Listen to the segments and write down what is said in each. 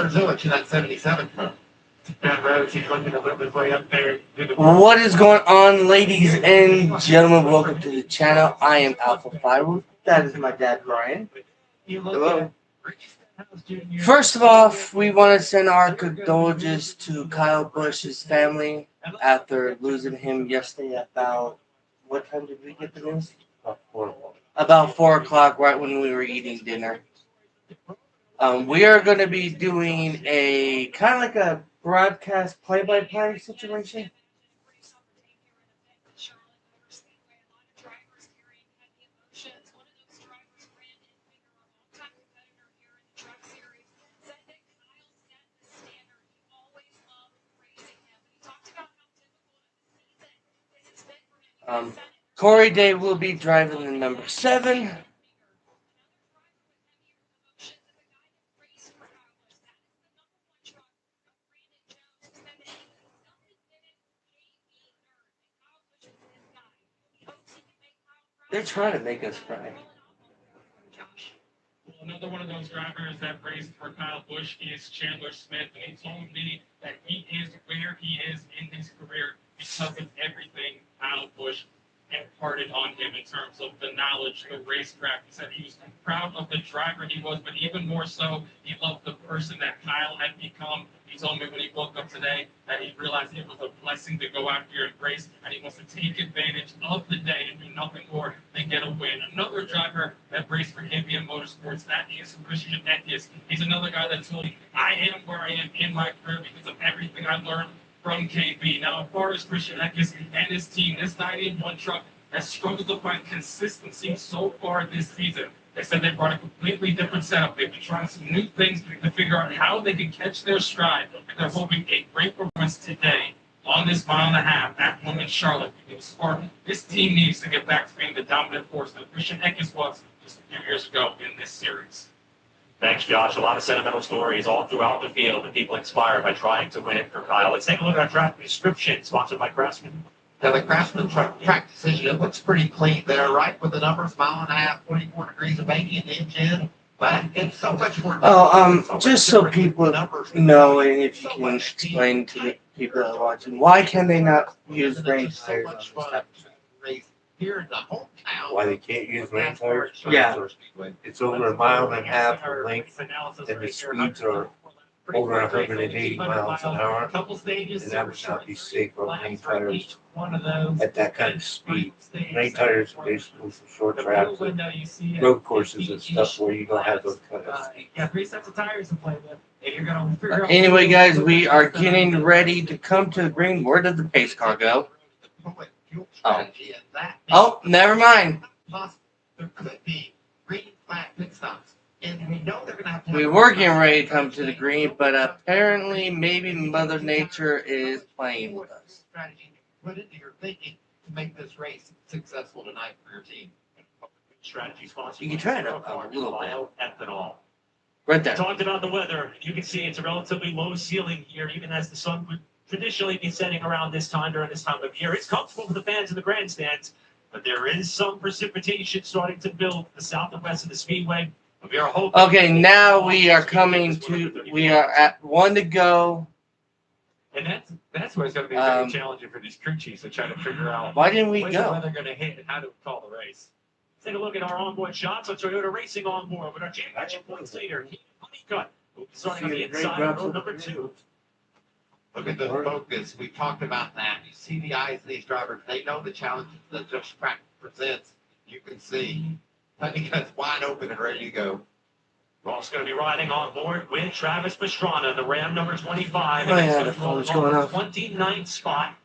Hunter's Village in that 77. That road, she's looking a little bit way up there. What is going on, ladies and gentlemen? Welcome to the channel. I am Alpha Firewood. That is my dad, Brian. Hello. First of all, we want to send our condolences to Kyle Busch's family after losing him yesterday about, what time did we get the news? About 4 o'clock, right when we were eating dinner. We are going to be doing a kind of like a broadcast play-by-play situation. Corey Day will be driving the number 7. They're trying to make us cry. Another one of those drivers that raced for Kyle Busch is Chandler Smith, and he told me that he is where he is in his career because of everything Kyle Busch imparted on him in terms of the knowledge, the racecraft. He said he was proud of the driver he was, but even more so, he loved the person that Kyle had become. He told me when he woke up today that he realized it was a blessing to go out here and race, and he wants to take advantage of the day and do nothing more than get a win. Another driver that raced for KBM Motorsports, that is Christian Eckes. He's another guy that told me, I am where I am in my career because of everything I learned from KB. Now, as far as Christian Eckes and his team, this 981 truck has struggled to find consistency so far this season. They said they brought a completely different setup. They've been trying some new things to figure out how they can catch their stride. And they're hoping a great performance today on this 1.5 mile at home in Charlotte. This team needs to get back to being the dominant force that Christian Eckes was just a few years ago in this series. Thanks, Josh. A lot of sentimental stories all throughout the field and people inspired by trying to win it for Kyle. Let's take a look at our track description, sponsored by Craftsman. Now, the Craftsman track decision, it looks pretty clean there, right? With the numbers, 1.5 miles, 24 degrees of banking in the engine. But it's so much more. Just so people know, and if you can explain to the people that are watching, why can they not use rain tires on this type of track? Here in the hometown. Why they can't use rain tires? Yeah. It's over 1.5 miles in length, and the speeds are over 180 miles an hour, and that would not be safe on rain tires at that kind of speed. Rain tires are basically for short tracks, road courses and stuff where you don't have those kind of speeds. Yeah, 3 sets of tires to play with. If you're going to figure out Anyway, guys, we are getting ready to come to the green. Where did the pace car go? Oh, never mind. There could be green flag pit stops. And we know they're going to have to. We were getting ready to come to the green, but apparently maybe Mother Nature is playing with us. Strategy put into your thinking to make this race successful tonight for your team. Strategy sponsored. You can try it a little bit. Ethanol. Right there. Talked about the weather. You can see it's a relatively low ceiling here, even as the sun would traditionally be setting around this time during this time of year. It's comfortable for the fans in the grandstands, but there is some precipitation starting to build the south and west of the Speedway. We are hoping. Okay, now we are at 1 to go. And that's where it's going to be very challenging for these crew chiefs to try to figure out Why didn't we when go? they're going to hit and how to call the race. Take a look at our onboard shots on Toyota Racing onboard with our championship points leader, Honeycutt, starting on the inside of row number 2. Look at the focus. We talked about that. You see the eyes of these drivers. They know the challenges that this track presents. You can see. I think that's wide open and ready to go. We're also going to be riding on board with Travis Pastrana, the Ram number 25. Oh, and yeah, he's the going phone's to going roll off. 29th spot.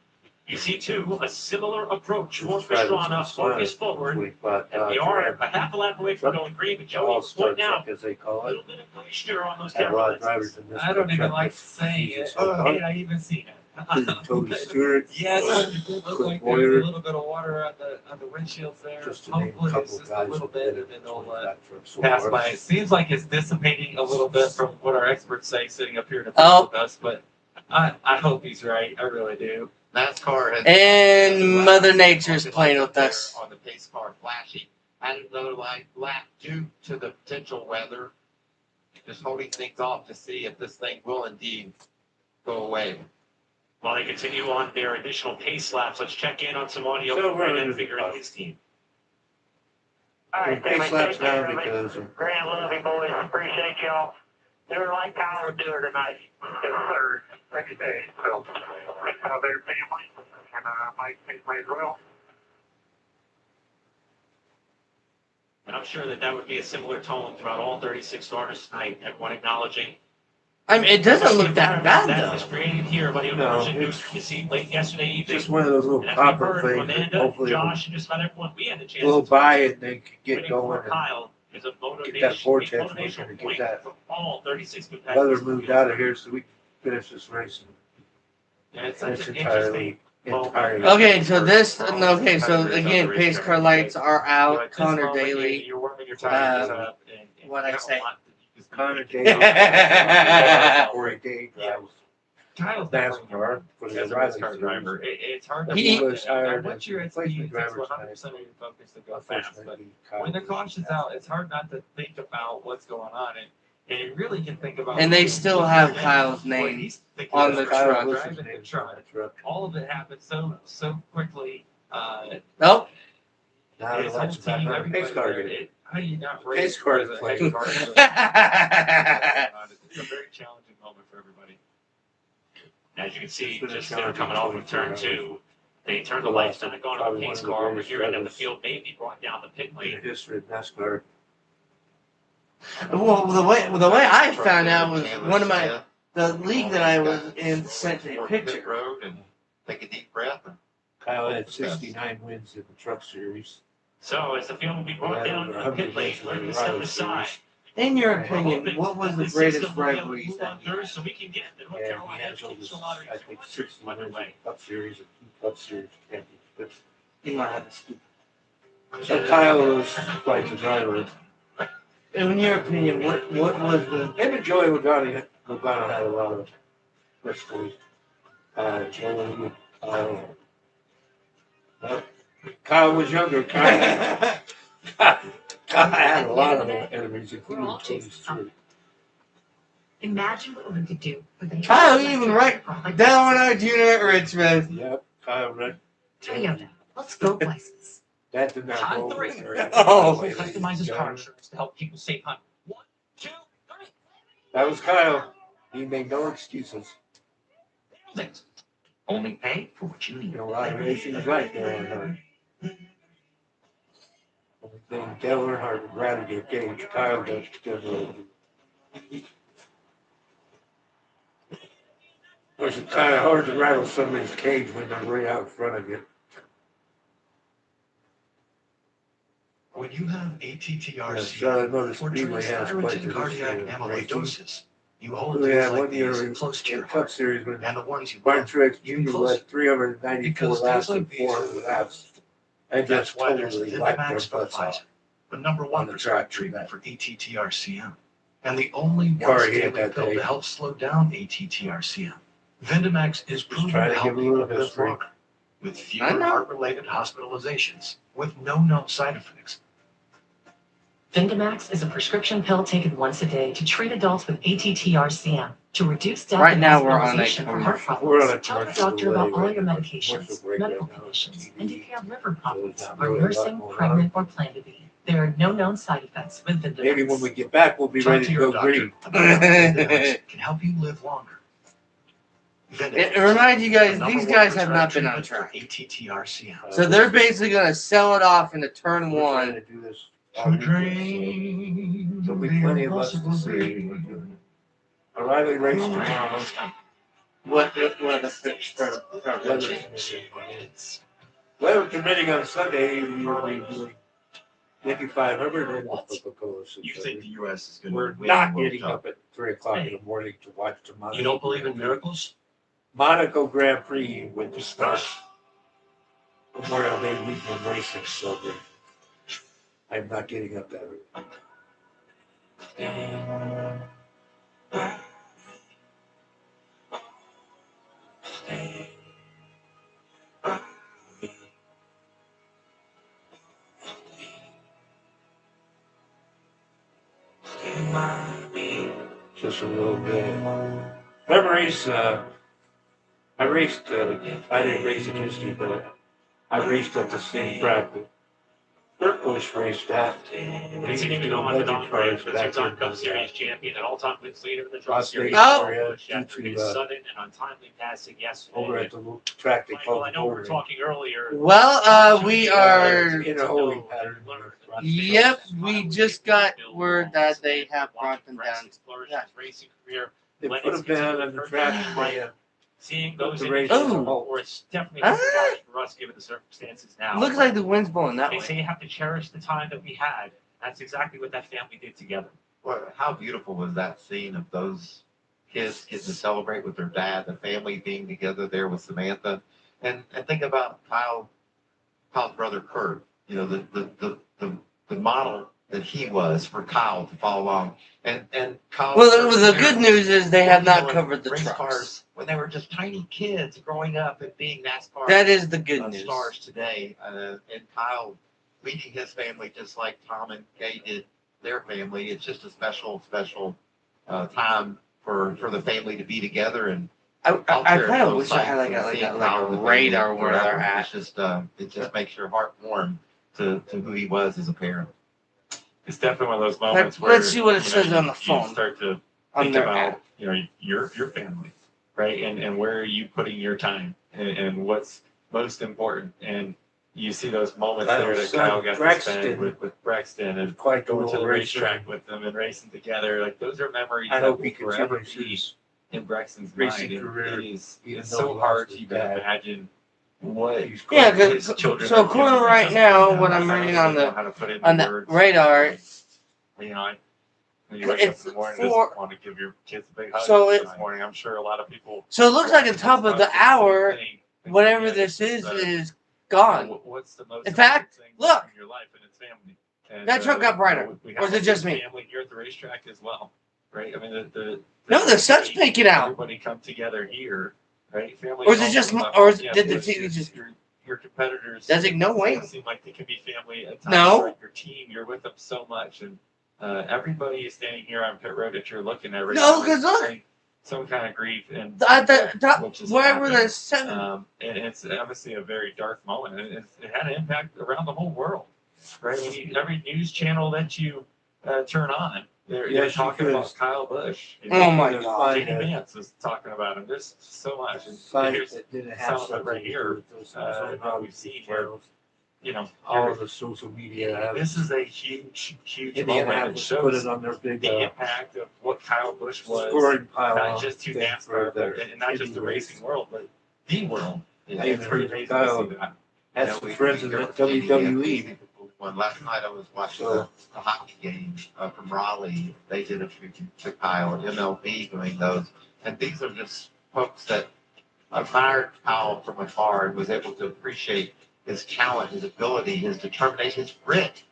You see, too, a similar approach for Pastrana, focus forward. And we are a half a lap away from going green, but Joey is pointing out as they a call it. little bit of moisture on those Have a lot of camera drivers in this. I don't even truck. like saying it. Oh, I even seen it. Tony Stewart. Yes, it did look like there was a little bit of water on the windshields there. Just to name a Hopefully it's couple just a guys little who bit did and then they'll that for so pass far. by. It seems like it's dissipating a little bit from what our experts say sitting up here in the Oh. booth with us, but I hope he's right. I really do. NASCAR has. And Mother Nature's playing with us. On the pace car, flashy. Added another lap due to the potential weather. just holding things off to see if this thing will indeed go away. While they continue on their additional pace laps, let's check in on some audio So from we're Brandon in Figure and his team. All right, Pace laps now because of Grand Loving boys, appreciate y'all. Doing like Tyler would do it tonight. His third, next day. So, their family and my family as well. And I'm sure that would be a similar tone throughout all 36 starters tonight. Everyone acknowledging. I mean, it doesn't look that bad That was though. created here by the No, immersion it's you see late yesterday evening. just one of those little And as we've copper heard from things that Amanda, hopefully will Josh, and just about everyone we had the chance blow to by and they can get waiting going for and Kyle is a get that motivation, vortex big moving motivational and point get that for all 36 weather competitors. moved out of here so we can finish this race. And it's That's such an interesting entirely. Okay, so again, pace car lights are out. Connor Daly. You're warming your Um, tires up. And what'd I say? Connor Daly. Daly, Corey Day drives Kyle's NASCAR for the as a Riley NASCAR driver. Series. It's hard to He- was hired once as you're at replacement speed, it takes driver 100% of your focus to go fast. But Unfortunately, Kyle when the was caution's out, it's hard not to think about what's going on. And you really can think about. And they still have Kyle's Boy, name he's thinking on about the Kyle truck. was driving his the name truck. on the truck. All of it happened so quickly. Nope. Now His the whole lights back team, on. everybody Pace car there, again. how do you not Pace race car as a play. head car? It's a very challenging moment for everybody. As you can see, It's been a just challenging coming off of 24 turn hours. 2, they turn the lights and they're going on the Probably pace one of the car over greatest here, and then the drivers field may be brought down the pit In the lane. history of NASCAR. Well, the way I found out was one of the league that I was in sent a picture. Road and take a deep breath. Kyle had 69 wins in the Truck Series. So as the field will be brought down to the pit lane, we're going to step aside. In your opinion, what was the greatest rivalry move on that year? through so we can get the North And he Carolina has over, Educational Lottery I think, 60 wins in underway. the Cup Series and 2 Cup Series championships. You might have to speak. So Kyle was quite the driver. In your opinion, what was the Him and Joey Logano had a lot of history. Joey, Kyle was younger. Kyle had a lot of enemies, including Tony Stewart. Imagine what we could do with a Kyle even right down when I was junior at Richmond? Yep, Kyle read. Toyota. Let's go places. That did not Time go 3. over. Oh. Customizes car insurance to help people save money. 1, 2, 3. That was Kyle. He made no excuses. Things. Only pay for what you You need. know, a lot of racing's right there. Only thing Dale Earnhardt would rather get Gage. Kyle does generally. Of course, it's kind of hard to rattle somebody's cage when they're right out in front of you. When you have Yes, ATTRC, Motor or Speedway has quite transthyretin the cardiac history of racing. amyloidosis, you hold We things had like one year these in close to the your Cup heart, Series when and the ones you Martin love, Truex even Jr. closer. led 394 Because laps things in like these 400 laps. And That's just why there's totally wiped their Vindamax from butts Pfizer, off. the number on one the prescribed track. treatment for ATTRCM, and the only Sorry, once he had daily that pill day. to help slow down ATTRCM. Vindamax is proven trying to to help give a people little live history. longer, with I fewer know. heart-related hospitalizations, with no known side effects. Vindamax is a prescription pill taken once a day to treat adults with ATTR-CM to reduce death Right and now we're on a hospitalization for heart commercial. We're on a problems. Tell your commercial doctor about delay all right your now. medications, Commercial break medical right now. conditions, and if you have liver problems, not are really a lot nursing, going on. pregnant, or plan to be. There are no known side effects with Vindamax. Maybe when we get back, we'll be Talk ready to to your go doctor green. about how Vindamax can help you live longer. It reminds you guys, the number these one guys have not prescribed been on treatment track. for ATTRCM. So they're basically going to sell it off into turn We're trying 1. to do this all weekend. There'll be plenty of us to see. O'Reilly race tomorrow. What the Weather permitting on Sunday, we'll be doing Indy 500 and the Coca-Cola You Super. think the U.S. is going to We're win not the World getting Cup? up at 3 o'clock in the morning to watch the Monaco. You don't believe in miracles? Monaco Grand Prix with the start Memorial Day weekend racing, so I'm not getting up that early. Stay by me. Busch a little bit. That race, I raced, I didn't race against you, but I raced at the same track that Kurt Busch raced at. Continuing on with Don Graham, the two-time Cup Series champion and all-time wins leader in the Truck Las Series. Vegas Oh. area Busch due after his to, sudden and untimely passing yesterday. over at the little track they Michael, call I the know we were Bowling. talking earlier. Well, we are. In a holding pattern. Yep, we just got word that they have brought them down. Yeah. Racing career. They put a ban on the track. They, Seeing those the in race the is a Oh. halt. or it's definitely Ah. for us given the circumstances now. Looks like the wind's blowing that They way. say you have to cherish the time that we had. That's exactly what that family did together. Well, how beautiful was that scene of those kids getting to celebrate with their dad, the family being together there with Samantha, and think about Kyle's brother Kurt. You know, the model that he was for Kyle to follow along, and Kyle. Well, the good news is they have not covered the race trucks. cars when they were just tiny kids growing up and being NASCAR. That is the good news. Stars today, and Kyle leading his family just like Tom and Kay did their family. It's just a special time for the family to be together. And I cherish kind of those wish I had sights like and a seeing Kyle and the radar family where they're forever. at. It's just it just makes your heart warm to who he was as a parent. It's definitely one of those moments where Let's see what it you know, says on the you phone. start to On think their about app. your family, right? And where are you putting your time and what's most important? And you see those moments there that Kyle's son, Kyle got to Braxton. spend with Braxton and quite going to the little racer. racetrack with them and racing together. Like those are memories I that hope will he forever continues be his in Braxton's racing mind. And career, it's even though so he hard lost to his even dad. imagine what He's Yeah, quite- his children so are according doing. right now, what I I'm don't reading even on know the how to put it into on the words. radar, You know, when you wake up it's in the morning, for. just want to give your kids a big hug. So this it- morning, I'm sure a lot of people. So it looks like at the top of the hour, whatever this is gone. What's the most In fact, important thing look. in your life, and it's family. And, That truck got brighter. we Or is have it just me? Family here at the racetrack as well, right? I mean, No, the sun's peeking out. Everybody come together here, right? Family. Or is it just did the it's TV just? your competitors? Does it? No way. Seem like they can be family at times. No. Like your team, you're with them so much, and everybody is standing here on pit road that you're looking at. Right No, now, 'cause look. saying some kind of grief and At the top, which is wherever happening. the sun. And it's obviously a very dark moment. And it had an impact around the whole world, right? I mean, every news channel that you turn on, they're Yes, talking because- about Kyle Busch. You Oh my There's God. Jamie a Vance was talking about him. There's so much. And site here's, that didn't some have of it something right to do here, with those how we've seen where, you know, all of the social media have. this is a huge moment. It Indianapolis put shows it on their big the impact of what Kyle Busch was. scoring pile. Not just to thing NASCAR, for but, and not just the racing world, but the world. Yeah, I it's even pretty heard amazing Kyle to see that. had You know, some we- friends in we- the we- WWE. When last night I was watching So- the hockey game from Raleigh. They did a tribute to Kyle and MLB doing those. And these are just folks that admired Kyle from afar and was able to appreciate his talent, his ability, his determination, his grit,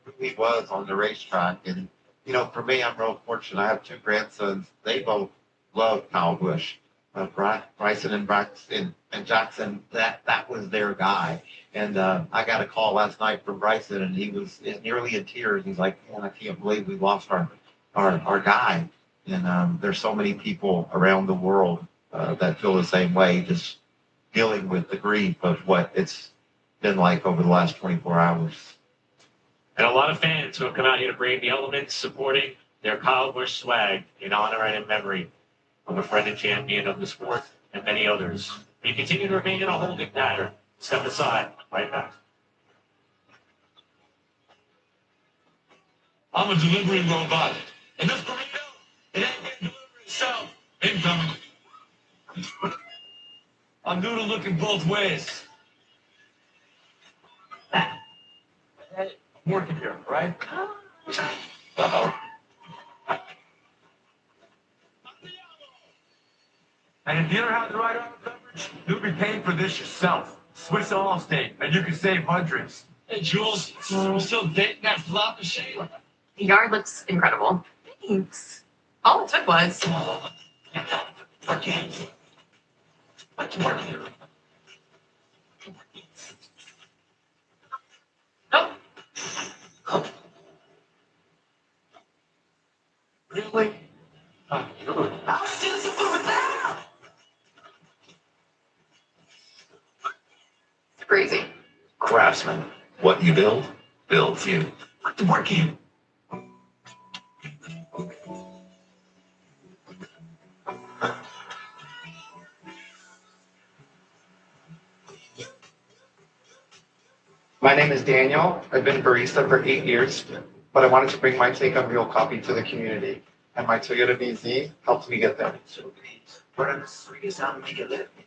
who he was on the racetrack. And, you know, for me, I'm real fortunate. I have two grandsons. They both love Kyle Busch. Bryson and Braxton and Jackson, that was their guy. And I got a call last night from Bryson, and he was nearly in tears. He's like, "Man, I can't believe we lost our guy." And there's so many people around the world that feel the same way, just dealing with the grief of what it's been like over the last 24 hours. And a lot of fans who have come out here to brave the elements, supporting their Kyle Busch swag in honor and in memory of a friend and champion of the sport and many others. We continue to remain in a holding pattern. Step aside, right back. I'm a delivery robot. And this burrito, it ain't getting delivered itself. Incoming. I'm new to looking both ways. Hey, I'm working here, right? Uh-oh. And if you don't have the right arm coverage, you'll be paying for this yourself. Swiss Allstate, and you can save hundreds. Hey, Jules, you still dating that flop machine? The yard looks incredible. Thanks. All it took was. Nope. Really? It's crazy. Craftsman. What you build, builds you. Put the work in. My name is Daniel. I've been barista for 8 years, but I wanted to bring my take on real coffee to the community. And my Toyota BZ helped me get there.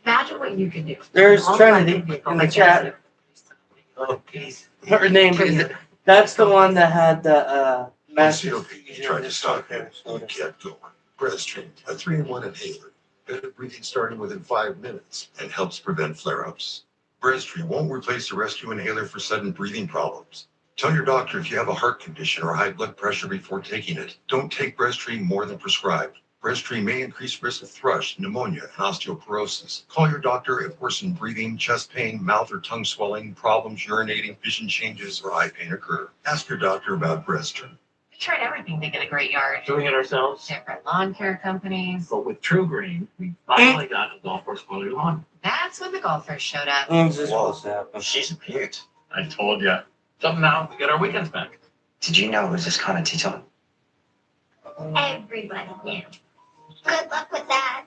Imagine what you can do. There's All Trinity kinds of in the people. chat. Her name is. That's the one that had the master. COPD tried to stop you. You kept going. Breasttream, a 3-in-1 inhaler. Better breathing starting within 5 minutes and helps prevent flare-ups. Breasttream won't replace the rescue inhaler for sudden breathing problems. Tell your doctor if you have a heart condition or high blood pressure before taking it. Don't take Breasttream more than prescribed. Breasttream may increase risk of thrush, pneumonia, and osteoporosis. Call your doctor if worsened breathing, chest pain, mouth or tongue swelling, problems urinating, vision changes, or eye pain occur. Ask your doctor about Breasttream. We tried everything to get a great yard. Doing it ourselves. Different lawn care companies. But with True Green, we finally got a golf course quality lawn. That's when the golfers showed up. When's this supposed to happen? She's a hit. I told ya. Somehow we get our weekends back. Did you know it was this kind of Teton? Everybody knew. Good luck with that.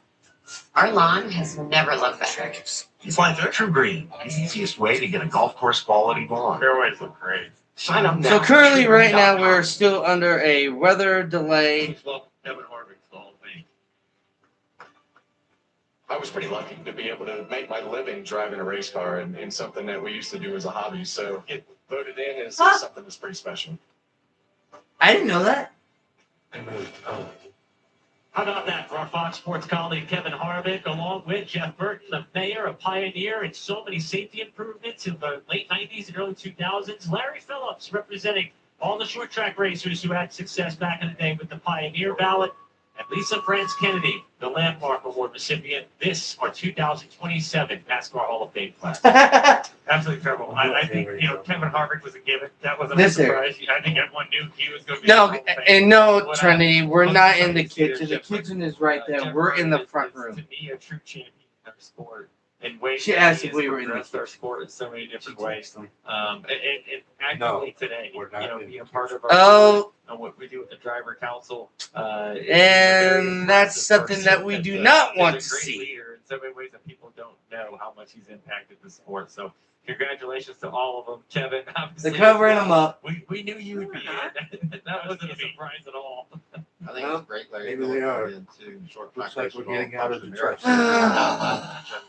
Our lawn has never looked better. It's like True Green, the easiest way to get a golf course quality lawn. Fairways look great. Sign up now. So currently, right now, we're still under a weather delay. Kevin Harvick's Hall of Fame. I was pretty lucky to be able to make my living driving a race car in something that we used to do as a hobby. So get voted in is something that's pretty special. I didn't know that. How about that for our Fox Sports colleague Kevin Harvick, along with Jeff Burton, the mayor, a pioneer in so many safety improvements in the late 90s and early 2000s. Larry Phillips representing all the short track racers who had success back in the day with the Pioneer ballot. And Lisa France Kennedy, the Landmark Award recipient. This, our 2027 NASCAR Hall of Fame class. Absolutely terrible. I think, Kevin Harvick was a given. That wasn't a This year. surprise. I think everyone knew he was going to be No, in the Hall of Fame. and no, What Trinity, we're I'm not excited in the to see is kitchen. The Jeff Burton. kitchen is right there. Jeff We're in the Burton front is, room. To me, a true champion of our sport. And ways She that asked he if has we were in the progressed our kitchen. sport in so many different ways. And actually No, today, we're not in being the a part of our Oh, and what we do with the driver council. and that's something that we do not want to see. Leader in so many ways that people don't know how much he's impacted the sport. So congratulations to all of them, Kevin. They're covering them up. We knew you would be in. That wasn't a surprise at all. I think it's great, Larry. Maybe they are. Into short Looks track like we're racing getting out of the America. truck.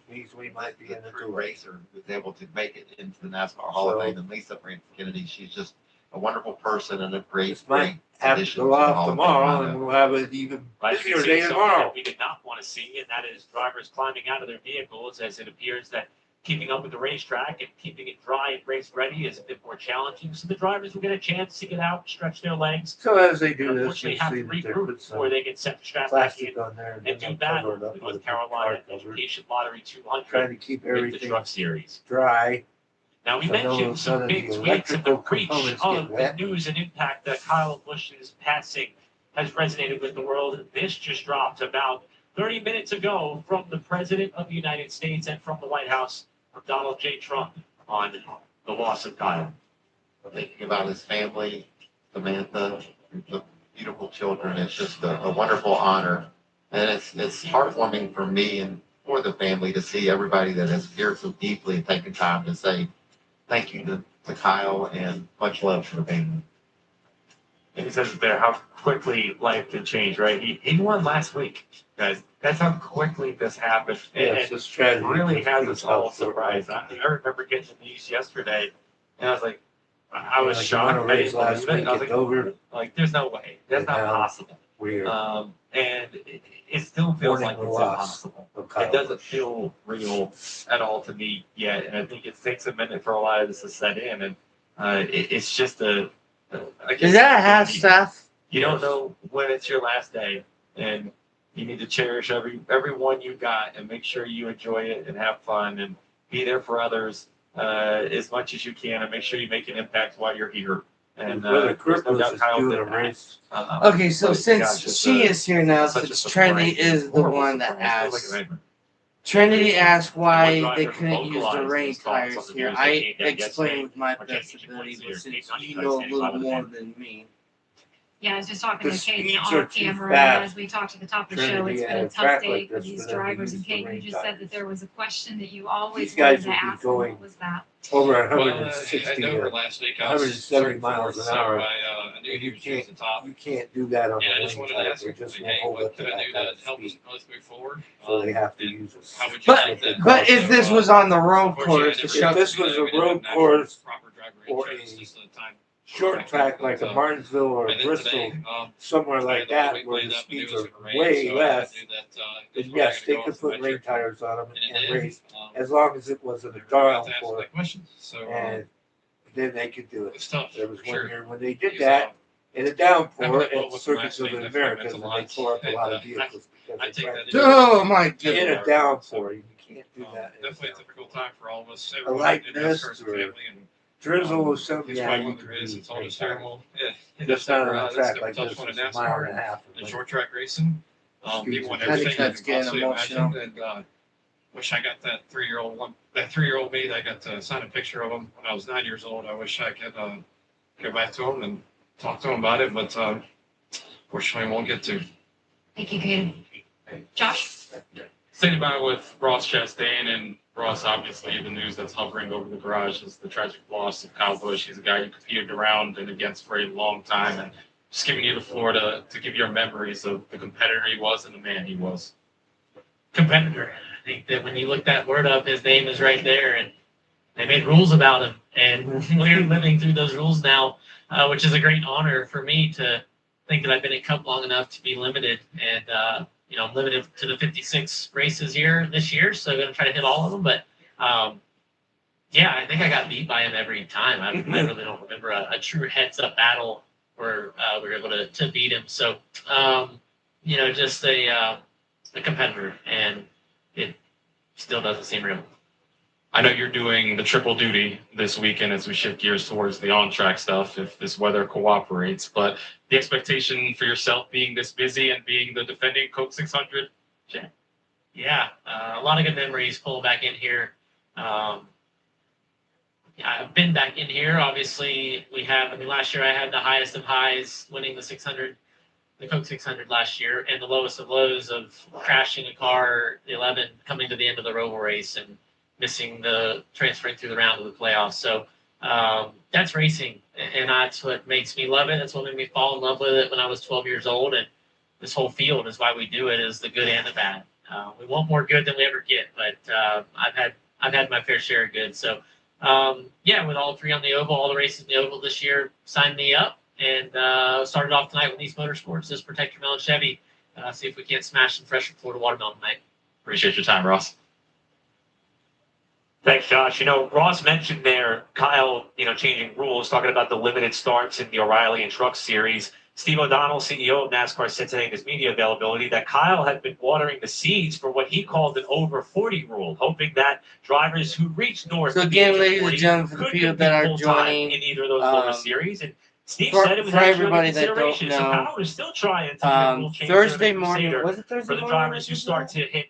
Means we might be in the true racer who's able to make it into the NASCAR Hall of So- Fame. And Lisa France Kennedy, she's just a wonderful person and a great, This might great have to addition go to the off Hall of Fame tomorrow, lineup. and we'll have it even But you busier can see day something tomorrow. that we did not want to see, and that is drivers climbing out of their vehicles, as it appears that keeping up with the racetrack and keeping it dry and race ready is a bit more challenging. So the drivers will get a chance to get out, stretch their legs, So as they and do this, unfortunately you have see to that they regroup put before some they can set the strap back in plastic on there and then do they'll battle cover it up with with a North big Carolina tarp over it. Education Lottery 200 Trying to keep with the everything Truck Series. dry. Now, we So no- mentioned some none of big the tweets and the electrical reach components of get the wet. news and impact that Kyle Busch's passing has resonated with the world. This just dropped about 30 minutes ago from the President of the United States and from the White House, Donald J. Trump, on the loss of Kyle. Thinking about his family, Samantha, the beautiful children, it's just a wonderful honor. And it's heartwarming for me and for the family to see everybody that has cared so deeply and taken time to say thank you to Kyle and much love for the family. And he says there how quickly life can change, right? He won last week, guys. That's how quickly this happened. Yes, And it's tragic. it really It has feels us all awful. surprised. I remember getting the news yesterday, and I was like, I was Like, shocked. you won a I race didn't last believe it. week I was at like, Dover. there's no way. That's not Yeah. possible. Weird. And it still feels Mourning like the it's loss impossible. of Kyle It doesn't Busch. feel real at all to me yet, and I think it takes a minute for a lot of this to set in. And it's just I guess Is that a half staff? you don't know when it's your last day, and you need to cherish every one you got, and make sure you enjoy it and have fun and be there for others as much as you can, and make sure you make an impact while you're here. And Whether there's no Cripples doubt is Kyle doing did a that. race. Okay, so But, since gosh, it's she a- is here now, such a since surprise. Trinity is the Horrible one that surprise. Feels like asked, a nightmare. Trinity asked why One they driver couldn't use the vocalized rain his thoughts tires on the here. news that I came down explained yesterday. with my Our best championship ability, points but leader, since Kate Dunning, you tried know a standing little by the more fence. than me. Yeah, I was just talking The to Kate speeds are off too camera, fast. and as we talked at the top of the show, Trinity it's been at a a tough track day like for this these for them to drivers. use And the Kate, you rain just said that tires. there was a question that you always These guys wanted to would be ask. going What was that? over Well, 160 at Dover last week, I was 170 starting miles fourth, an hour. So I knew he was You at the top. You can't do that on And I the just rain wanted to tires. ask They him, just like, won't hey, hold what up to could I that do kind to of help us speed. both move forward? So they have to And use how would you But like that? but if this So, was on the road unfortunately, course, I the never show, got to This do was that. a We didn't road have course proper driver or intros a just at the time. short track like a Martinsville or a And then Bristol, today, somewhere I like had the that, week where laid the up and it speeds was are gonna rain, way so less. I knew that Then this was yes, gonna they go could off put my rain trip. tires on them And and it did. race as long as it wasn't a I forgot to ask downpour. that question. So And then they could do it. it's tough. There was for one sure. year when they did Because, that in a I downpour played well at with Circuits the of last the name. That meant Americas, a and they lot. tore up a And, lot of vehicles because I they take tried that to do oh my it goodness. in a downpour. You can't do that. in a definitely a difficult time for all of us. A Everyone light in NASCAR mist as a or family, and drizzle or something. it's Yeah, why you weather could is. do It's all rain just tires. terrible. Yeah, Just not on a that's track a like tough this, one in it's a mile and a NASCAR half. and short track racing. People want Honeycutt's everything you can getting possibly emotional. imagine, and wish I got that 3-year-old one. That 3-year-old me, I got to sign a picture of him when I was 9 years old. I wish I could go back to him and talk to him about it, but fortunately, I won't get to. Thank you, Kate. Josh? Thinking about it with Ross Chastain and Ross, obviously, the news that's hovering over the garage is the tragic loss of Kyle Busch. He's a guy you competed around and against for a long time, and just giving you the floor to give your memories of the competitor he was and the man he was. Competitor. I think that when you look that word up, his name is right there, and they made rules about him, and we're living through those rules now, which is a great honor for me to think that I've been in Cup long enough to be limited, and I'm limited to the 56 races here this year, so I'm going to try to hit all of them. But yeah, I think I got beat by him every time. I really don't remember a true heads-up battle where we were able to beat him. So just a competitor, and it still doesn't seem real. I know you're doing the triple duty this weekend as we shift gears towards the on-track stuff, if this weather cooperates, but the expectation for yourself being this busy and being the defending Coke 600? Yeah, a lot of good memories pulling back in here. I've been back in here. Obviously, last year I had the highest of highs winning the 600, the Coke 600 last year, and the lowest of lows of crashing a car, the 11, coming to the end of the Roval race and missing the transferring through the round of the playoffs. So that's racing, and that's what makes me love it. That's what made me fall in love with it when I was 12 years old. And this whole field is why we do it, is the good and the bad. We want more good than we ever get, but I've had my fair share of good. So with all three on the oval, all the races in the oval this year signed me up, and started off tonight with East Motorsports. Just protect your melon Chevy. See if we can't smash some fresh Florida watermelon tonight. Appreciate your time, Ross. Thanks, Josh. Ross mentioned there, Kyle, changing rules, talking about the limited starts in the O'Reilly and Truck Series. Steve O'Donnell, CEO of NASCAR, said today in his media availability that Kyle had been watering the seeds for what he called an over 40 rule, hoping that drivers who reach north. So again, ladies and gentlemen, for the people that are joining, in either of those lower series, and Steve for, said it was for everybody that don't know, so Kyle is still trying to get a rule change Thursday morning, was it Thursday for the morning? drivers who start to hit.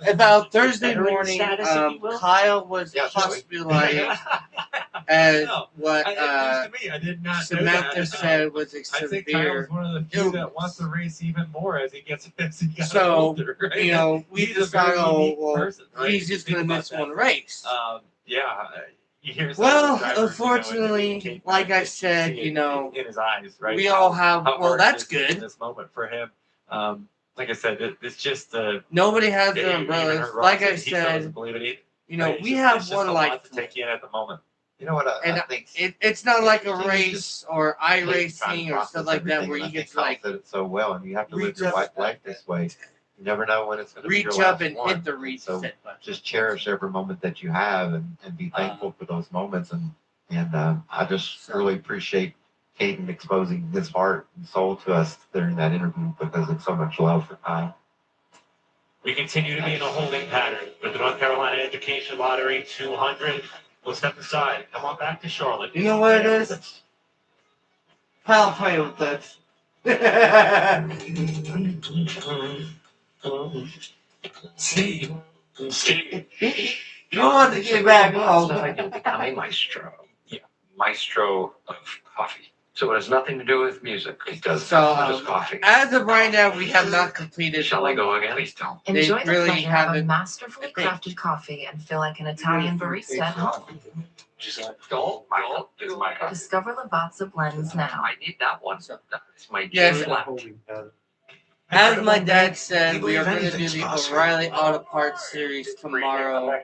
About Thursday morning, Kyle was hospitalized as what Samantha said was I think severe. Kyle's one of the few that wants to race even more as he gets So, older. Right? we He's a very decided, unique well, person, right? he's just going to miss one race. Well, unfortunately, like I said, in his eyes, right? we all have. How Well, hard that's it is in good. this moment for him. Like I said, it's just Nobody has it the even umbrellas. hurt Like Ross. I He still said, doesn't believe it. we have it's one just a like lot to take in at the moment. You know what I think? it's not like a He's race or iRacing or stuff like that where you get to like said it so well, and you have to live reach your up, life this way. You never know when it's going to be your reach last up and one. hit the reset So button. just cherish every moment that you have, and be thankful for those moments. And I just really appreciate Caden exposing his heart and soul to us during that interview, because it's so much love for Kyle. We continue to be in a holding pattern with the North Carolina Education Lottery 200. We'll step aside. Come on back to Charlotte. You know what it is? I'll play with this. You want to get back home. So I can become a maestro. Yeah, maestro of coffee. So it has nothing to do with music. It does. So, Just coffee. as of right now, we have not completed. Shall I go again? Please don't. They Enjoy the really pleasure of a haven't. masterfully crafted coffee and feel like an Italian barista at home. Just don't do my coffee. Discover Lavazza blends now. I need that one. It's my Yes. daily lap. As my dad said, we are going to do the O'Reilly Auto Parts series tomorrow,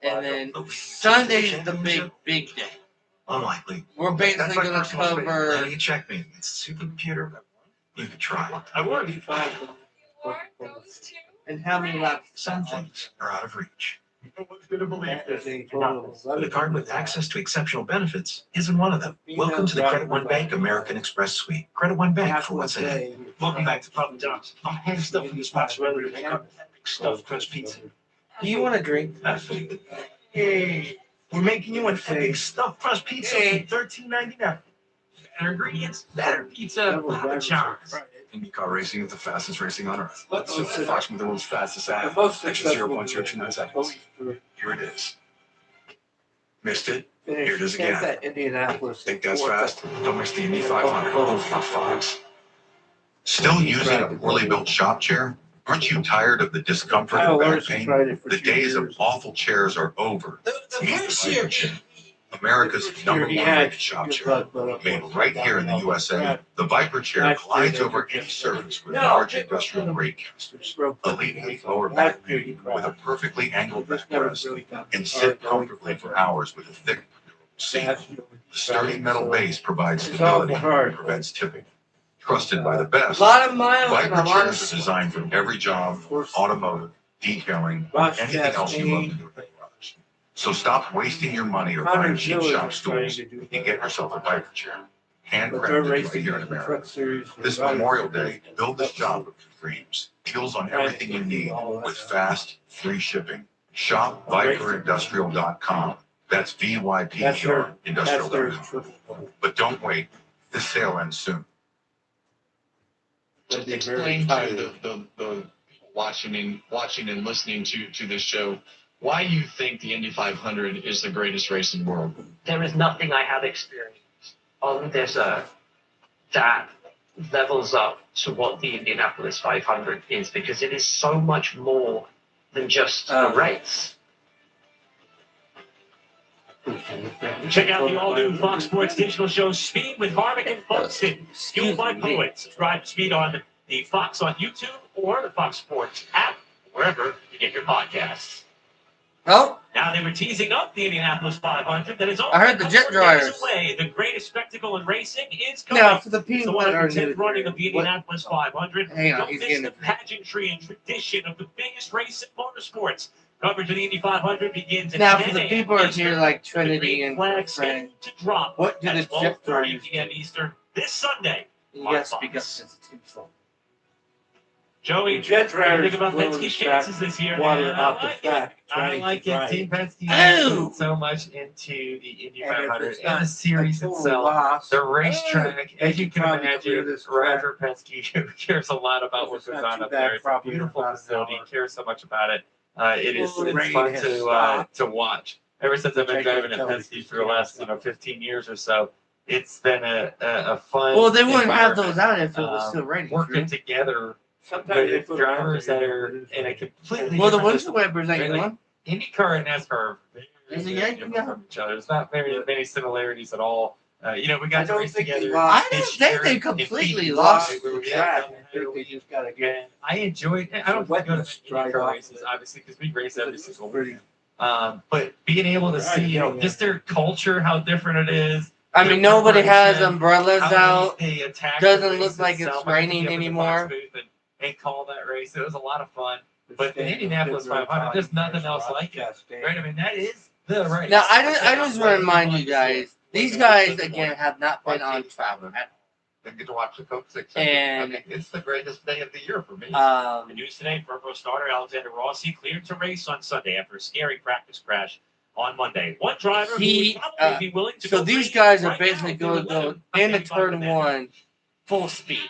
and then Sunday's the big day. Unlikely. We're basically going to Now cover. you check me. It's a supercomputer. You could try. I would. And how many laps? Some things are out of reach. No one's gonna believe this. But a card with access to exceptional benefits isn't one of them. Welcome to the Credit One Bank American Express Suite. Credit One Bank for what's ahead. Welcome back to Papa John's. I'm hand stuffing this box ready to pick up stuffed crust pizza. Do you want a drink? Absolutely. Hey, we're making you an epic stuffed crust pizza for $13.99. Better ingredients, better pizza, Papa John's. IndyCar racing is the fastest racing on earth. Let's Let's just watch the world's fastest app. Extra 0.029 seconds. Here it is. Missed it? Here it is again. That Indianapolis. Think that's fast? Don't miss the Indy 500 on Fox. Still using a poorly built shop chair? Aren't you tired of the discomfort and back pain? The days of awful chairs are over. America's number one rated shop chair. Made right here in the USA, the Viper chair glides over any surface with large industrial grade casters. Alleviate lower back pain with a perfectly angled backrest and sit comfortably for hours with a thick seat. The sturdy metal base provides stability and prevents tipping. Trusted by the A best, lot of miles and a Viper lot chairs of. are designed for every job, automotive, detailing, or anything else you love to do in the garage. So stop wasting your money or buying cheap shop stools and get yourself a Viper chair. Handcrafted right here in America. This Memorial Day, build this job of your dreams. Deals on everything you need with fast, free shipping. Shop ViperIndustrial.com. That's VYPER Industrial.com. But don't wait. This sale ends soon. Just explain to the watching and listening to this show why you think the Indy 500 is the greatest race in the world. There is nothing I have experienced on this earth that levels up to what the Indianapolis 500 is, because it is so much more than just a race. Check out the all-new Fox Sports digital show Speed with Harvick and Buxton. Fueled by Poets. Subscribe to Speed on the Fox on YouTube or the Fox Sports app, wherever you get your podcasts. Oh, Now they were teasing up the Indianapolis 500. That is only I heard the jet 4 days dryers. away. The greatest spectacle in racing is coming. now for the It's people the that are 110th new. running of the Indianapolis 500. Hang on, Don't he's miss getting the it. pageantry and tradition of the biggest race in motorsports. Coverage of the Indy 500 begins at Now 10 for the a.m. people that are Eastern. here like The Trinity green and flag Friend, scheduled to drop what do the at jet 12:30 dryers p.m. Eastern this Sunday. You on gotta speak up Fox. since it's too slow. Joey, The jet what do you dryers think about blow the Penske's track chances this year? water Man, out I the like back. I like it. Team Penske Oh! has so much into the Indy And if 500 it's and not the series a total itself. loss, The racetrack, as you can probably clear imagine, this track. Roger Penske who cares a lot about what It's goes not on too up bad, there. It's a probably beautiful about an facility. hour. Cares so much about it. It's Rain fun has to stopped. watch. Ever since I've been Which I driving can at tell Penske because for the last 15 years or so, it's been a fun. Well, they wouldn't have environment. those out if it was still raining. Working together Sometimes they with put drivers that them are in a completely Well, the different windshield wipers ain't Like, one. IndyCar and NASCAR are Is it very Yankee different guy? from each other. There's not very many similarities at all. We I got to don't race think they together. lost. I don't this think year they in completely Phoenix. lost We were the getting track. down I think they just gotta get. and I enjoyed. I don't The go to wetness dried IndyCar off. races obviously because we race every single pretty. week. But being able to see, just their culture, how different it is. I their mean, nobody has preparation, umbrellas how out. they attack Doesn't the look race like it's itself. I got to raining be up in the anymore. box booth and call that race. It was a lot of fun. But the Indianapolis 500, there's nothing else like it, right? I mean, that is the race. Now, I just want to remind you guys, these guys, again, have not been on travel. Didn't get to watch the Coke 600. And- I mean, it's the greatest day of the year for me. The news today, Purple starter Alexander Rossi cleared to race on Sunday after a scary practice crash on Monday. One driver who He, would probably be willing to so go these racing guys are right basically now if going they would to let go him. into turn one full speed.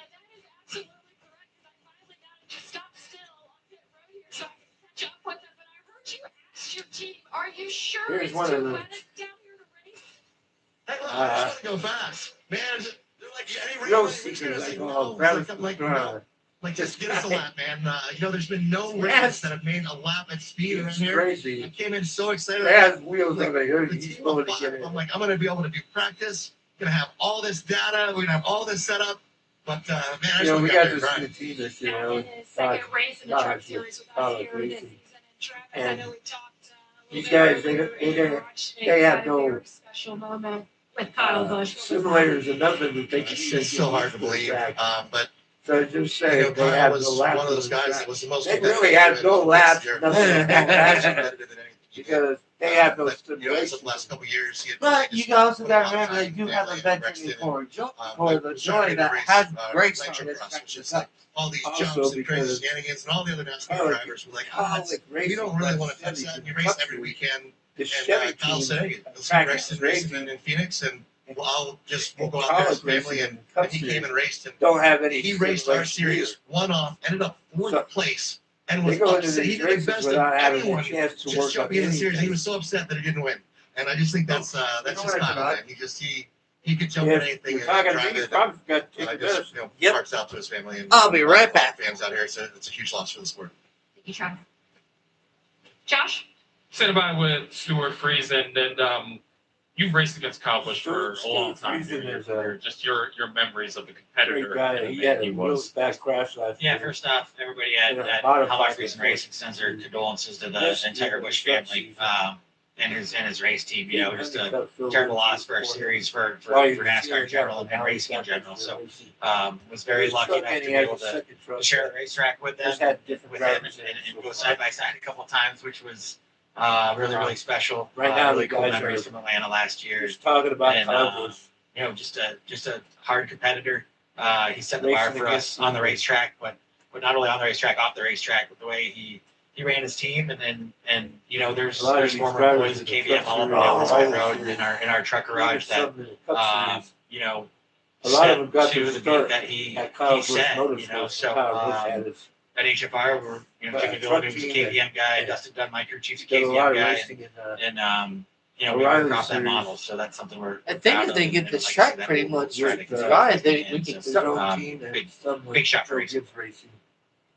Are you sure? Here's one of them. Hey, look, I just want to go fast. Man, they're like, any No race, secrets. like, Like, like, no. Like, just get us a lap, man. There's been no races that have made a lap at speed around here. Crazy. I came in so excited. They have wheels Like, over here. the He's team going of to five. get it. I'm like, I'm going to be able to do practice. Going to have all this data. We're going to have all this set up. But, man, I just want We to got get this right. good team this year. Second race in the truck series with us here this season. And Travis, I know we talked These guys, they have no special moment with Kyle Busch. simulators and nothing that they can It's so hard to believe. But so just you say know, they Kyle have was no one laps. of those guys that was the most They really have no laps. Nothing. Because they have no but, you know, as stimulation. of the last couple of years, he had But you just also put got a to lot of remember they time do and have a family and veteran Rexton for and, the joy that has raced on Nitro this Cross, track. which is like all these Also jumps and crazy because shenanigans, and all the other NASCAR College- drivers were like, college we don't racing really like want to touch Chevy that. And you and race Cup every Series. weekend. The And Chevy Kyle team said, hey, let's practice Rexton racing. racing in Phoenix, and we'll And go out there as college family. racing And Cup he came Series and raced, and don't have any he raced our stimulation series one off, ended up fourth So- place, and They was go into upset. He these did the races best of without having a anyone. chance to Just work show on me in the series. He anything. was so upset that he didn't win, and I just think that's just Kyle, man. He could jump in If anything you're and talking to drive me, it. I've got to I take just, this. hearts out to his family and I'll be right all back. the fans out here. It's a huge loss for the sport. Thank you, Travis. Josh? Sitting by with Stuart Friesen, and you've raced against Kyle Busch for a long time. Friesen is Just your memories of the competitor. great guy. He had a real fast crash last year. Yeah, first off, everybody at Yeah, Hollow modified Freezing it. Racing sends their condolences to the Yes, entire yeah, Busch that's family easy. and his race team. You know, just a Terrible terrible loss for our series for NASCAR in general and racing in general. So was very lucky enough to be able to share the racetrack with them, with him, and go side by side a couple of times, which was really special. Right now, really the cool guys memories are from Atlanta last year. Just talking about And, Kyle Busch. You know, just a hard competitor. He set the bar Racing for us against on the you. racetrack, but not only on the racetrack, off the racetrack, with the way he ran his team, and you know, there's A lot of these former drivers employees of in the KVM truck all over series- Ellisville Road in our truck garage that Some in the Cup Series. you know, A lot of them got to their the start beat that he at Kyle Busch said, you know, Motorsports. so Kyle Busch had his at HFR, we're, you know, Jimmy truck Villeneuve's a team KVM guy, and- Dustin Dunn, Chief's a did a lot KVM of guy, racing in and you know, we O'Reilly work off that series. model, so that's something we're I think proud if of, they and- get and this like I track said, that pretty we'll much try to continue right, to they do we that. can So, their own um, team and big- some with big shot for Joe racing. Gibbs Racing.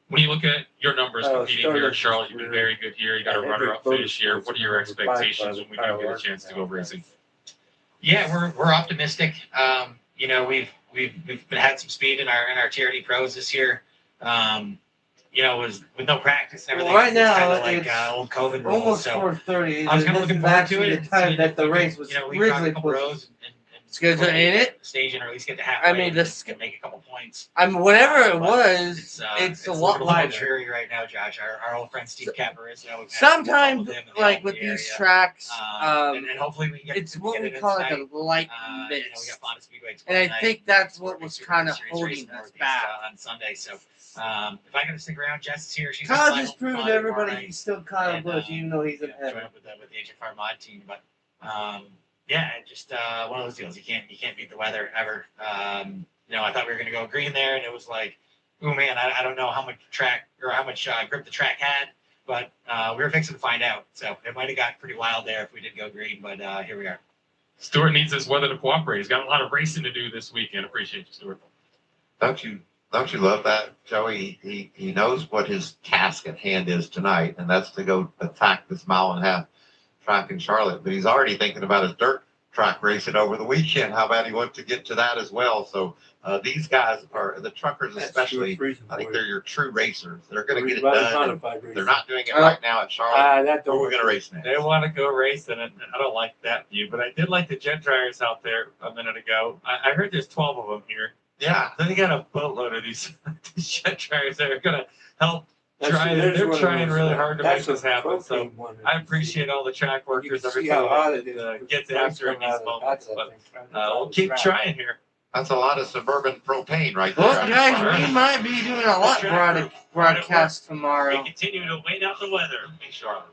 When you look at your numbers competing here in Charlotte, you've been career. very good here. You got a And runner-up Hendrick finish here. What are your Motorsports was required expectations by when we Kyle do get a Larson chance to go racing? Yeah, we're optimistic. You know, we've had some speed in our TRD pros this year. You know, was with no practice and everything. Well, right now, it's kind of like it's old COVID rules. Almost So 4:30. I was kind This of looking is forward to actually it. the and time seeing that if the we race could, was you know, we got a originally couple supposed rows and scheduled, ain't it? Staging or at least get to halfway. I mean, and make a couple points. I mean, whatever it But was, it's a looking lot little lighter. dreary right now, Josh. Our old friend Steve Caparizzo. Sometimes, like with these tracks, and hopefully we can get it's what get we it call like tonight. a light You know, we got mist. Fonda Speedway And I tomorrow think night. that's what was Super kind of Series holding race us Northeast, back. on Sunday. So if I got to stick around, Jess is here. She's Kyle in just final proved mod to tomorrow everybody night. he's still Kyle And, Busch, even though he's in join heaven. up with the HFR mod team. But yeah, just one of those deals. You can't beat the weather ever. You know, I thought we were going to go green there, and it was like, oh man, I don't know how much track or how much grip the track had, but we were fixing to find out. So it might have got pretty wild there if we did go green, but here we are. Stuart needs his weather to cooperate. He's got a lot of racing to do this weekend. Appreciate you, Stuart. Don't you love that, Joey? He knows what his task at hand is tonight, and that's to go attack this 1.5-mile track in Charlotte. But he's already thinking about his dirt track racing over the weekend. How bad he wants to get to that as well. So these guys are the truckers, especially. I think they're your true racers. They're going to get it done. They're not doing it right now at Charlotte. We're going to race next. They want to go racing, and I don't like that view. But I did like the jet dryers out there a minute ago. I heard there's 12 of them here. Yeah. Then they got a boatload of these jet dryers that are going to help dry. There's They're one of trying those, really hard to make that's a this happen. So propane one. I appreciate all the track workers, see everything how hot that it is. gets after in these moments. But we'll keep trying here. That's a lot of suburban propane right there. Well, guys, we might be doing a lot broadcast tomorrow. We continue to wait out the weather in Charlotte.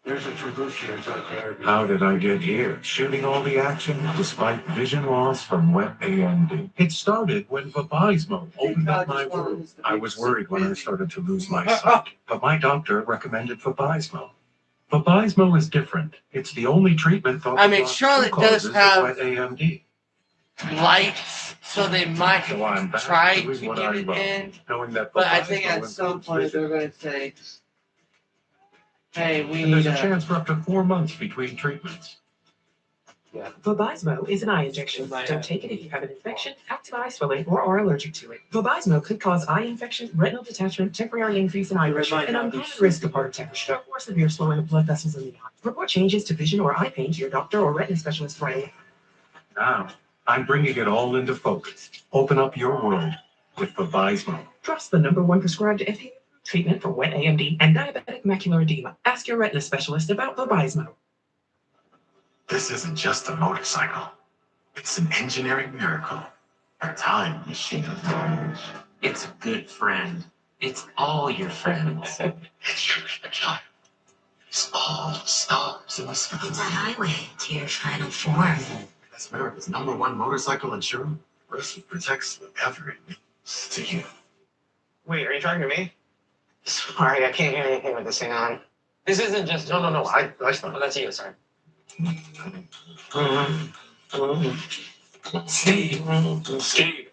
There's a tradition out there. How did I get here? Shooting all the action despite vision loss from wet AMD. It started when Vabysmo opened up my world. I was worried when I started to lose my sight, but my doctor recommended Vabysmo. Vabysmo is different. It's the only treatment focused I mean, on Charlotte true does causes of have wet AMD. lights, so they might So I'm back try doing to what get I it love, in. knowing that But I think Vabysmo at some improves point vision. they're going to say, hey, we And there's need a chance for up to 4 months between treatments. Vabysmo is an eye injection. Don't take it if you have an infection, active eye swelling, or are allergic to it. Vabysmo could cause eye infection, retinal detachment, temporary increase in eye pressure, and uncommon risk of heart attack, stroke, or severe slowing of blood vessels in the eye. Report changes to vision or eye pain to your doctor or retina specialist right away. Now, I'm bringing it all into focus. Open up your world with Vabysmo. Trust the #1 prescribed FDA treatment for wet AMD and diabetic macular edema. Ask your retina specialist about Vabysmo. This isn't just a motorcycle. It's an engineering miracle. A time machine of knowledge. It's a good friend. It's all your friends. It's truly a child. It's all stars in the sky. It's a highway to your final form. As America's #1 motorcycle insurer, Progressive protects whatever it means to you. Wait, are you talking to me? Sorry, I can't hear anything with this thing on. This isn't just. No, I Oh, that's you, sorry. Steve.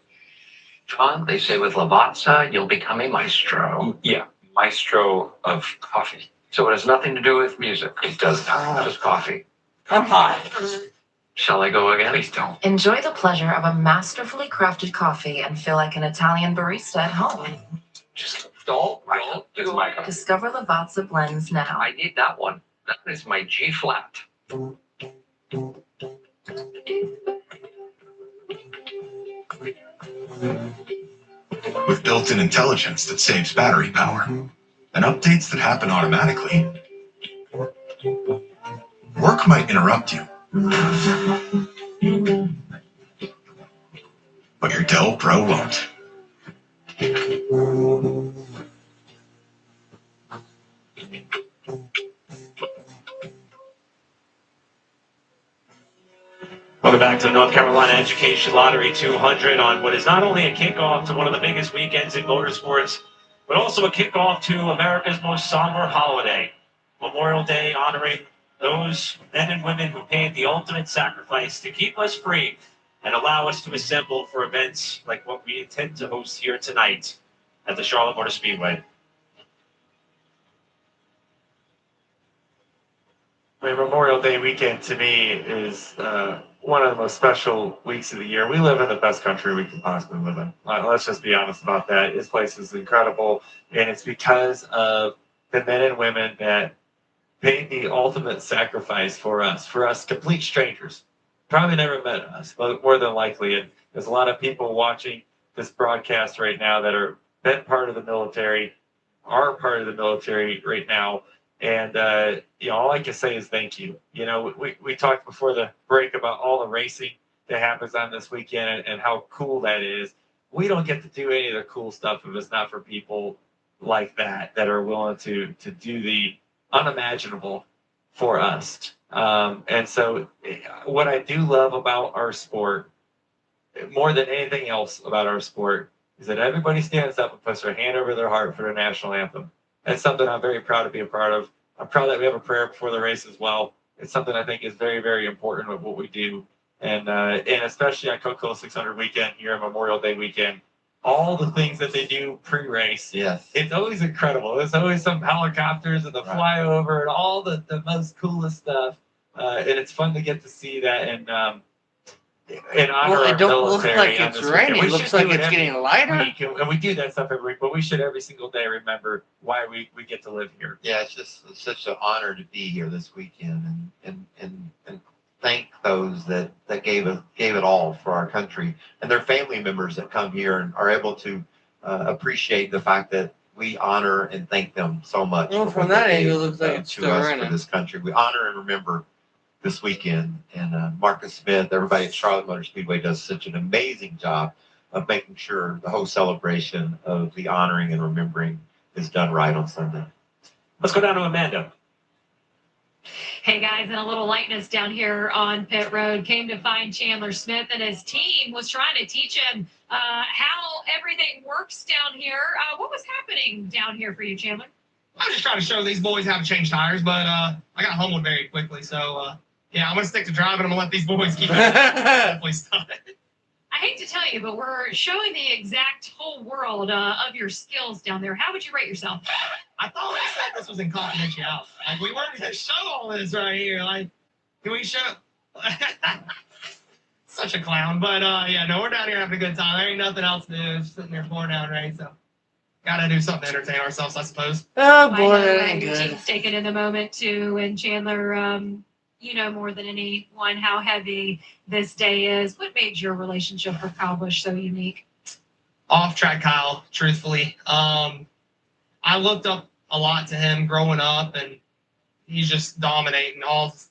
John, they say with Lavazza, you'll become a maestro. Yeah, maestro of coffee. So it has nothing to do with music. It does not. Just coffee. I'm hot. Shall I go again? Please don't. Enjoy the pleasure of a masterfully crafted coffee and feel like an Italian barista at home. Just don't do my. Discover Lavazza blends now. I need that one. That is my G flat. With built-in intelligence that saves battery power and updates that happen automatically, work might interrupt you. But your Dell Pro won't. Welcome back to the North Carolina Education Lottery 200 on what is not only a kickoff to one of the biggest weekends in motorsports, but also a kickoff to America's most somber holiday, Memorial Day, honoring those men and women who paid the ultimate sacrifice to keep us free and allow us to assemble for events like what we intend to host here tonight at the Charlotte Motor Speedway. I mean, Memorial Day weekend to me is one of the most special weeks of the year. We live in the best country we can possibly live in. Let's just be honest about that. This place is incredible, and it's because of the men and women that paid the ultimate sacrifice for us complete strangers. Probably never met us, but more than likely, and there's a lot of people watching this broadcast right now that are been part of the military, are part of the military right now. And, all I can say is thank you. We talked before the break about all the racing that happens on this weekend and how cool that is. We don't get to do any of the cool stuff if it's not for people like that are willing to do the unimaginable for us. And so what I do love about our sport, more than anything else about our sport, is that everybody stands up and puts their hand over their heart for the national anthem. That's something I'm very proud to be a part of. I'm proud that we have a prayer before the race as well. It's something I think is very, very important with what we do. And especially on Coca-Cola 600 weekend here, Memorial Day weekend, all the things that they do pre-race. Yes. It's always incredible. There's always some helicopters and the flyover and all the most coolest stuff. And it's fun to get to see that and honor It don't look military like on it's this raining. weekend. It looks like it's getting lighter. And we do that stuff every week, but we should every single day remember why we get to live here. Yeah, it's such an honor to be here this weekend and thank those that gave it all for our country and their family members that come here and are able to appreciate the fact that we honor and thank them so much. Well, for from what that they angle, it gave, looks like it's to still us raining. for this country. We honor and remember this weekend, and Marcus Smith, everybody at Charlotte Motor Speedway does such an amazing job of making sure the whole celebration of the honoring and remembering is done right on Sunday. Let's go down to Amanda. Hey guys, and a little lightness down here on pit road. Came to find Chandler Smith, and his team was trying to teach him how everything works down here. What was happening down here for you, Chandler? I was just trying to show these boys how to change tires, but I got humbled very quickly. So, yeah, I'm going to stick to driving. I'm going to let these boys keep hopefully stop it. I hate to tell you, but we're showing the exact whole world of your skills down there. How would you rate yourself? I thought they said this was in confidentiality. Like, we weren't going to show all this right here. Like, can we show? Such a clown. But, yeah, no, we're down here having a good time. There ain't nothing else to do. Just sitting there pouring down rain, so. Gotta do something to entertain ourselves, I suppose. Oh boy, I know that ain't your good. team's taken in the moment too, and Chandler, you know more than anyone how heavy this day is. What made your relationship with Kyle Busch so unique? Off track Kyle, truthfully. I looked up a lot to him growing up, and he's just dominating.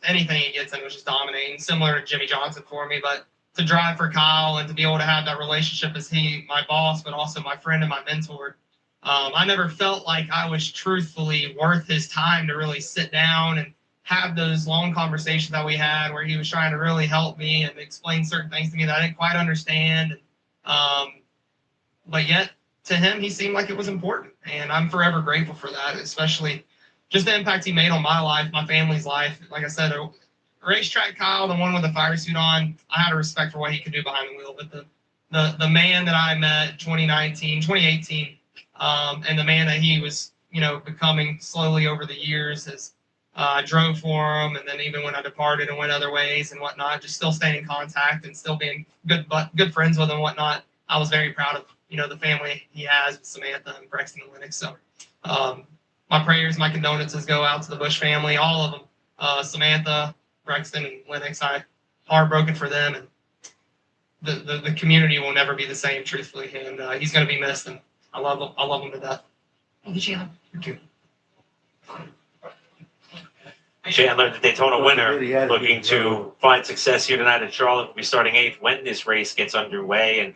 Anything he gets in was just dominating, similar to Jimmy Johnson for me. But to drive for Kyle and to be able to have that relationship as he, my boss, but also my friend and my mentor, I never felt like I was truthfully worth his time to really sit down and have those long conversations that we had where he was trying to really help me and explain certain things to me that I didn't quite understand. But yet, to him, he seemed like it was important. And I'm forever grateful for that, especially just the impact he made on my life, my family's life. Like I said, a racetrack Kyle, the one with the fire suit on, I had a respect for what he could do behind the wheel. But the man that I met 2018, and the man that he was, becoming slowly over the years as I drove for him, and then even when I departed and went other ways and whatnot, just still staying in contact and still being good friends with him and whatnot. I was very proud of, the family he has with Samantha and Braxton and Lennox. So my prayers, my condolences go out to the Busch family, all of them, Samantha, Braxton, and Lennox. I'm heartbroken for them, and the community will never be the same, truthfully, and he's going to be missed, and I love him to death. Thank you, Chandler. Thank you. Chandler, the Daytona winner, looking to find success here tonight at Charlotte. Will be starting 8th when this race gets underway. And,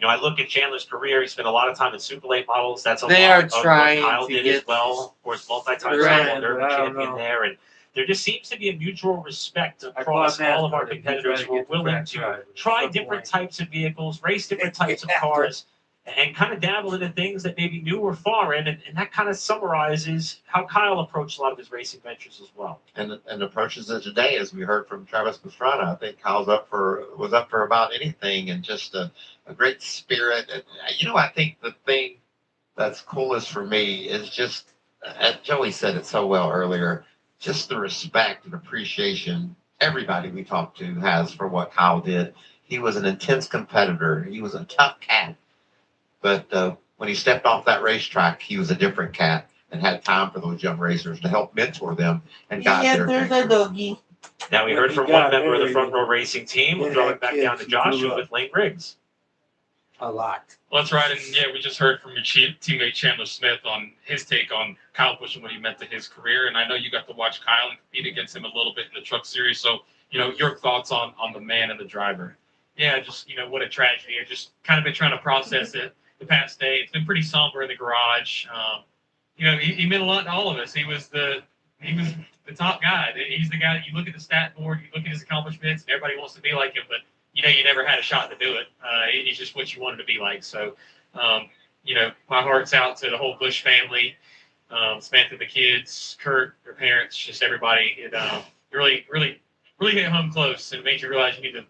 I look at Chandler's career. He spent a lot of time in Super Late models. That's a lot of what Kyle did as well. Of course, multi-time National Derby champion there. And there just seems to be a mutual respect across all of our competitors who are willing to try different types of vehicles, race different types of cars, and kind of dabble into things that maybe new or foreign, and that kind of summarizes how Kyle approached a lot of his racing ventures as well. And approaches it today, as we heard from Travis Pastrana. I think Kyle's was up for about anything, and just a great spirit. And I think the thing that's coolest for me is just, as Joey said it so well earlier, just the respect and appreciation everybody we talked to has for what Kyle did. He was an intense competitor. He was a tough cat. But when he stepped off that racetrack, he was a different cat and had time for those young racers to help mentor them and guide their there's future. a doggy. Now we heard from one member of the front row racing team. We'll throw it back down to Joshua with Lane Briggs. A lot. Well, that's right. And yeah, we just heard from your teammate Chandler Smith on his take on Kyle Busch and what he meant to his career. And I know you got to watch Kyle and compete against him a little bit in the truck series. So, your thoughts on the man and the driver. Yeah, just, what a tragedy. I just kind of been trying to process it the past day. It's been pretty somber in the garage. He meant a lot to all of us. He was the top guy. He's the guy that you look at the stat board, you look at his accomplishments, and everybody wants to be like him, but you never had a shot to do it. He's just what you wanted to be like. So, my heart's out to the whole Busch family, Samantha, the kids, Kurt, their parents, just everybody. It really hit home close, and it made you realize you need to,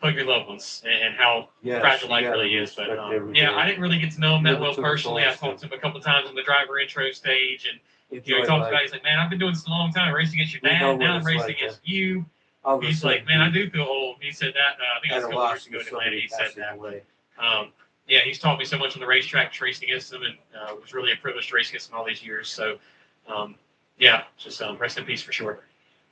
hug your loved ones and how fragile life really is. But I didn't really get to know him that well personally. I talked to him a couple of times on the driver intro stage, and he talked about. He's like, "Man, I've been doing this a long time, racing against your dad. Now I'm racing against you." He's like, "Man, I do feel old." He said that. I think it was a couple years ago in Atlanta. He said that. He's taught me so much on the racetrack, racing against him, and it was really a privilege to race against him all these years. So, just rest in peace for sure.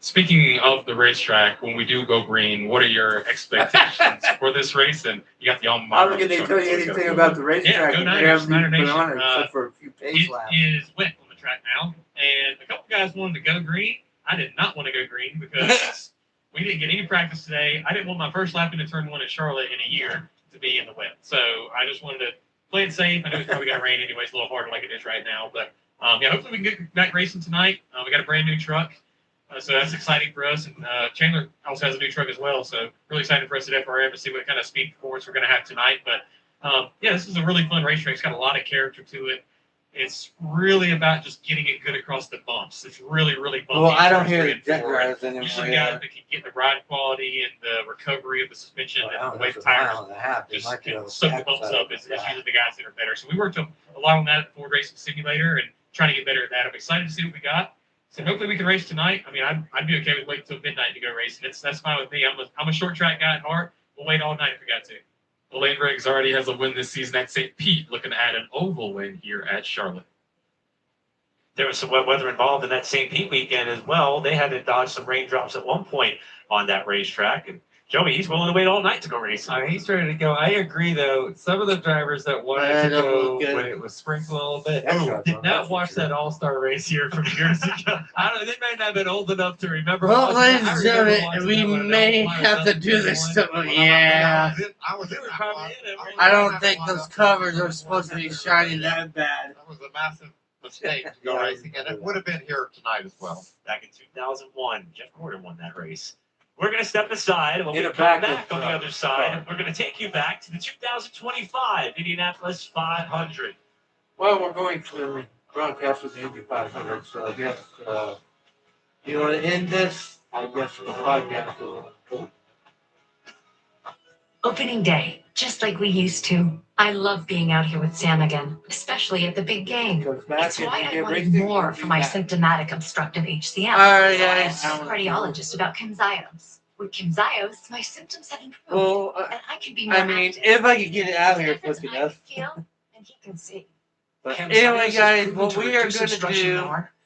Speaking of the racetrack, when we do go green, what are your expectations for this race? And you got the alma mater. I don't get to tell you anything about the racetrack. Go Niners, Niner Nation. Except for a few pace laps. It is wet on the track now, and a couple guys wanted to go green. I did not want to go green because we didn't get any practice today. I didn't want my first lap into turn 1 at Charlotte in a year to be in the wet. So I just wanted to play it safe. I know it's probably going to rain anyways, a little harder like it is right now. But hopefully we can get back racing tonight. We got a brand new truck. So that's exciting for us. And Chandler also has a new truck as well. So really excited for us at FRM to see what kind of speed performance we're going to have tonight. But yeah, this is a really fun racetrack. It's got a lot of character to it. It's really about just getting it good across the bumps. It's really, really bumpy. Well, I don't hear the turns 3 and jet 4. drivers anymore. Usually guys that can get the ride quality and the recovery of the suspension and the way the tires just soak the bumps up is usually the guys that are better. So we worked a lot on that at Ford Racing Simulator and trying to get better at that. I'm excited to see what we got. So hopefully we can race tonight. I mean, I'd be okay with waiting till midnight to go racing. That's fine with me. I'm a short track guy at heart. We'll wait all night if we got to. Well, Lane Riggs already has a win this season at St. Pete, looking to add an oval win here at Charlotte. There was some wet weather involved in that St. Pete weekend as well. They had to dodge some raindrops at one point on that racetrack. And Joey, he's willing to wait all night to go racing. I mean, he's ready to go. I agree, though. Some of the drivers that wanted to go when it was sprinkled a little bit did not watch that All-Star race here from years ago. I don't know. They may not have been old enough to remember. Well, ladies and gentlemen, we may have to do this. Yeah. I don't think those covers are supposed to be shining that bad. That was a massive mistake to go racing, and it would have been here tonight as well. Back in 2001, Jeff Gordon won that race. We're going to step aside. When we come back on the other side, we're going to take you back to the 2025 Indianapolis 500. Well, we're going to broadcast with the Indy 500, so I guess you want to end this? I guess the podcast will. Opening day, just like we used to. I love being out here with Sam again, especially at the big game. It's why I wanted more for my symptomatic obstructive HCM. All right, guys. I asked a cardiologist about Camzyos. With Camzyos, my symptoms have improved, and I can be more active. If I could get it out here quick enough. Feel, and he can see. But anyway, guys, what we are going to do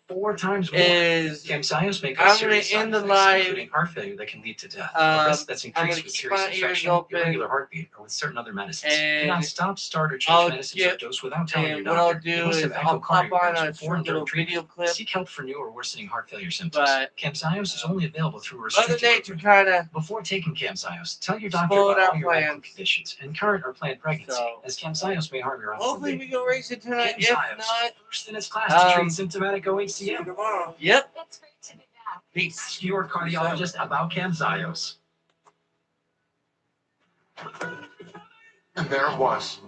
4 times more. is Camzyos make I'm going to end the live. including heart failure that can lead to death. A risk that's I'm going increased to with keep serious my ears infection, open. irregular heartbeat, or with certain other medicines. Do And not stop, start, or change I'll medicines or dose without telling your and doctor. what I'll You do must is have I'll pop on echocardiograms a before and short little during video treatment. clip. Seek help for new or worsening heart failure symptoms. But Camzyos is only available through a Mother restricted Nature kind of Before taking Camzyos, tell your doctor spoiled about our all your medical plans. conditions and current or planned pregnancy, So as Camzyos may harm your hopefully unborn we go racing tonight. If Camzyos, not, first in its class to treat symptomatic OHCM. tomorrow. Yep. That's great to be back. Peace. Ask your cardiologist about Camzyos. And there it was.